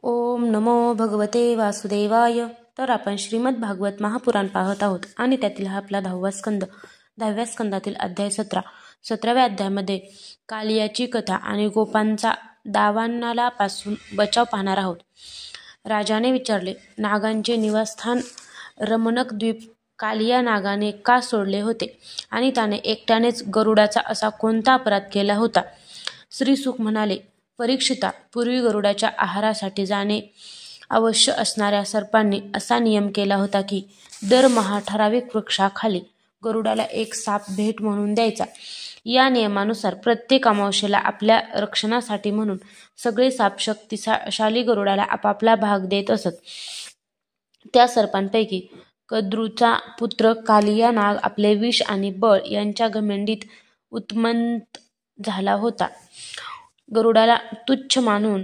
ओम नमो भगवते वासुदेवाय. तर आपण श्रीमद भागवत महापुराण पाहत आहोत आणि त्यातील हा आपला 10व्या स्कंदातील अध्याय 17व्या अध्यायामध्ये कालियाची कथा आणि गोपांचा दावानला पासून बचाव पाहणार आहोत. राजाने विचारले, नागांचे निवासस्थान रमणक द्वीप कालिया नागाने का सोडले होते आणि त्याने एकट्यानेच गरुडाचा असा कोणता अपराध केला होता? श्रीसुख म्हणाले, परीक्षिता, पूर्वी गरुडाच्या आहारासाठी जाणे अवश्य असणाऱ्या सर्पांनी असा नियम केला होता की दरमहा ठराविक वृक्षाखाली गरुडाला एक साप भेट म्हणून द्यायचा. या नियमानुसार प्रत्येक अमावस्येला आपल्या रक्षणासाठी म्हणून सगळे साप शक्तिशाली गरुडाला आपापला भाग देत असत. त्या सर्पांपैकी कद्रूचा पुत्र कालिया नाग आपले विष आणि बळ यांच्या घमेंडीत उत्मंत झाला होता. गरुडाला तुच्छ मानून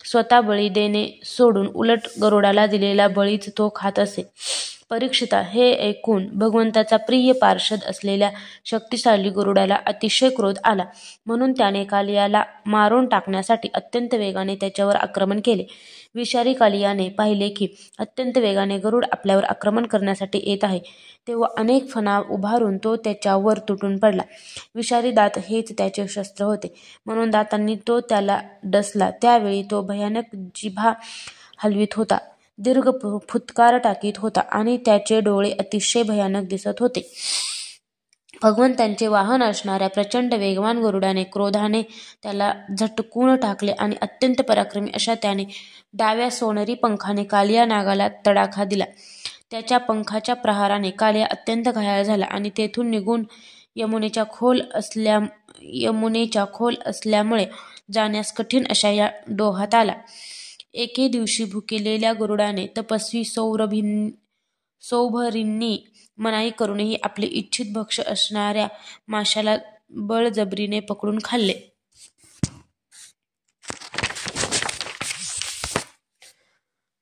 स्वतः बळी देणे सोडून उलट गरुडाला दिलेला बळीच तो खात असे. परीक्षिता, हे ऐकून भगवंताचा प्रिय पार्षद असलेल्या शक्तिशाली गरुडाला अतिशय क्रोध आला. म्हणून त्याने कालियाला मारून टाकण्यासाठी अत्यंत वेगाने त्याच्यावर आक्रमण केले. विषारी कालियाने पाहिले की अत्यंत वेगाने गरुड आपल्यावर आक्रमण करण्यासाठी येत आहे, तेव्हा अनेक फणा उभारून तो त्याच्यावर तुटून पडला. विषारी दात हेच त्याचे शस्त्र होते, म्हणून दातांनी तो त्याला डसला. त्यावेळी तो भयानक जिभा हलवीत होता, दीर्घ फुत्कार टाकीत होता आणि त्याचे डोळे अतिशय भयानक दिसत होते. भगवंतांचे वाहन असणाऱ्या प्रचंड वेगवान गरुडाने क्रोधाने त्याला झटकून टाकले आणि अत्यंत पराक्रमी अशा त्याने डाव्या सोनेरी पंखाने कालिया नागाला तडाखा दिला. त्याच्या पंखाच्या प्रहाराने कालिया अत्यंत घायाळ झाला आणि तेथून निघून यमुनेच्या खोल असल्यामुळे जाण्यास कठीण अशा या डोहात आला. एके दिवशी भुकेलेल्या गरुडाने तपस्वी सौभरींनी मनाई करूनही आपले इच्छित भक्ष असणाऱ्या माशाला बळजबरीने पकडून खाल्ले.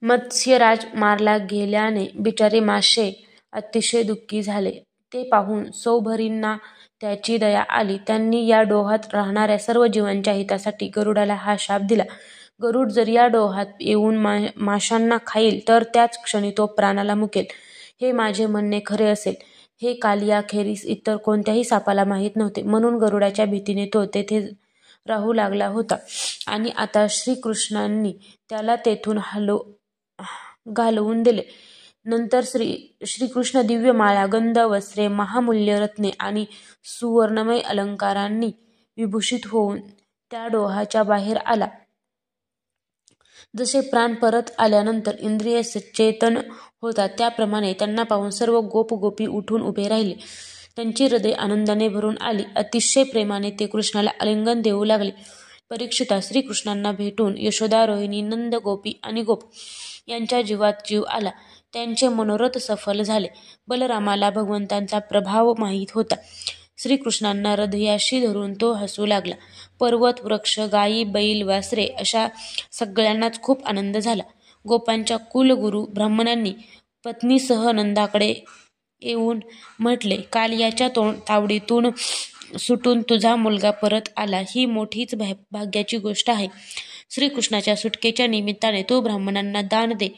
मत्स्यराज मारला गेल्याने बिचारे मासे अतिशय दुःखी झाले. ते पाहून सौभरींना त्याची दया आली. त्यांनी या डोहात राहणाऱ्या सर्व जीवांच्या हितासाठी गरुडाला हा शाप दिला. गरुड जर या डोहात येऊन माशांना खाईल तर त्याच क्षणी तो प्राणाला मुकेल. हे माझे म्हणणे खरे असेल हे कालियाखेरीस इतर कोणत्याही सापाला माहीत नव्हते, म्हणून गरुडाच्या भीतीने तो तेथे राहू लागला होता. आणि आता श्रीकृष्णांनी त्याला तेथून घालवून दिले. नंतर श्रीकृष्ण दिव्य माळा, गंध, वस्त्रे, महामूल्य रत्ने आणि सुवर्णमय अलंकारांनी विभूषित होऊन त्या डोहाच्या बाहेर आला. जसे प्राण परत आल्यानंतर इंद्रिय सचेतन होतात, त्याप्रमाणे त्यांना पाहून सर्व गोप गोपी उठून उभे राहिले. त्यांची हृदय आनंदाने भरून आली. अतिशय प्रेमाने ते कृष्णाला आलिंगन देऊ लागले. परीक्षिता, श्रीकृष्णांना भेटून यशोदा, रोहिणी, नंद, गोपी आणि गोप यांच्या जीवात जीव आला. त्यांचे मनोरथ सफल झाले. बलरामाला भगवंतांचा प्रभाव माहीत होता. श्रीकृष्णांना हृदयाशी धरून तो हसू लागला. पर्वत, वृक्ष, गायी, बैल, वासरे अशा सगळ्यांनाच खूप आनंद झाला. गोपांच्या कुलगुरू ब्राह्मणांनी पत्नीसह नंदाकडे येऊन म्हटले, कालियाच्या तावडीतून सुटून तुझा मुलगा परत आला, ही मोठीच भाग्याची गोष्ट आहे. श्रीकृष्णाच्या सुटकेच्या निमित्ताने तू ब्राह्मणांना दान दे.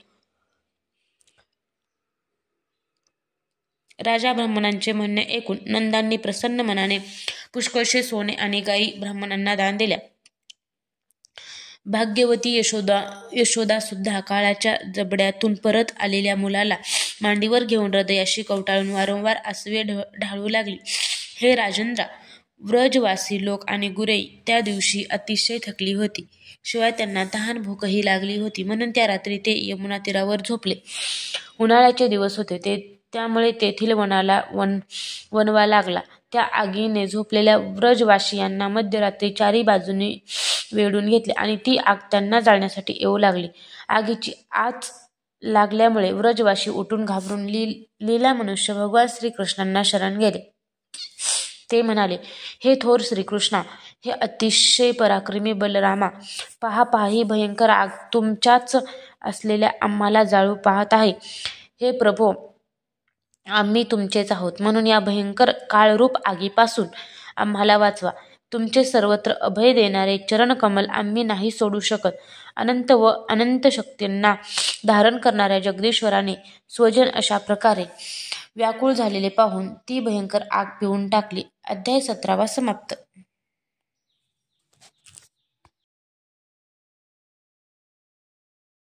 राजा ब्राह्मणांचे म्हणणे ऐकून नंदांनी प्रसन्न मनाने पुष्कळशे सोने आणि गायी ब्राह्मणांना दान दिल्या. भाग्यवती यशोदा सुद्धा काळाच्या जबड्यातून परत आलेल्या मुलाला मांडीवर घेऊन हृदयाशी कवटाळून वारंवार आसवे ढाळू लागली. हे राजेंद्रा, व्रजवासी लोक आणि गुरे त्या दिवशी अतिशय थकली होती. शिवाय त्यांना तहान भूकही लागली होती, म्हणून त्या रात्री ते यमुना तीरावर झोपले. उन्हाळ्याचे दिवस होते, त्यामुळे तेथील वनाला वणवा लागला. त्या आगीने झोपलेल्या व्रजवासियांना मध्यरात्री चारी बाजूनी वेढून घेतले आणि ती आग त्यांना जाळण्यासाठी येऊ लागली. आगीची आच लागल्यामुळे व्रजवासी उठून घाबरून लीला मनुष्य भगवान श्रीकृष्णांना शरण गेले. ते म्हणाले, हे थोर श्रीकृष्णा, हे अतिशय पराक्रमी बलरामा, पहा ही भयंकर आग तुमच्याच असलेल्या आम्हाला जाळू पाहत आहे. हे प्रभो, आम्ही तुमचेच आहोत, म्हणून या भयंकर काळरूप आगीपासून आम्हाला वाचवा. तुमचे सर्वत्र अभय देणारे चरणकमल आम्ही नाही सोडू शकत. अनंत व अनंत शक्तींना धारण करणाऱ्या जगदीश्वराने स्वजन अशा प्रकारे व्याकुळ झालेले पाहून ती भयंकर आग पिऊन टाकली. अध्याय 17 समाप्त.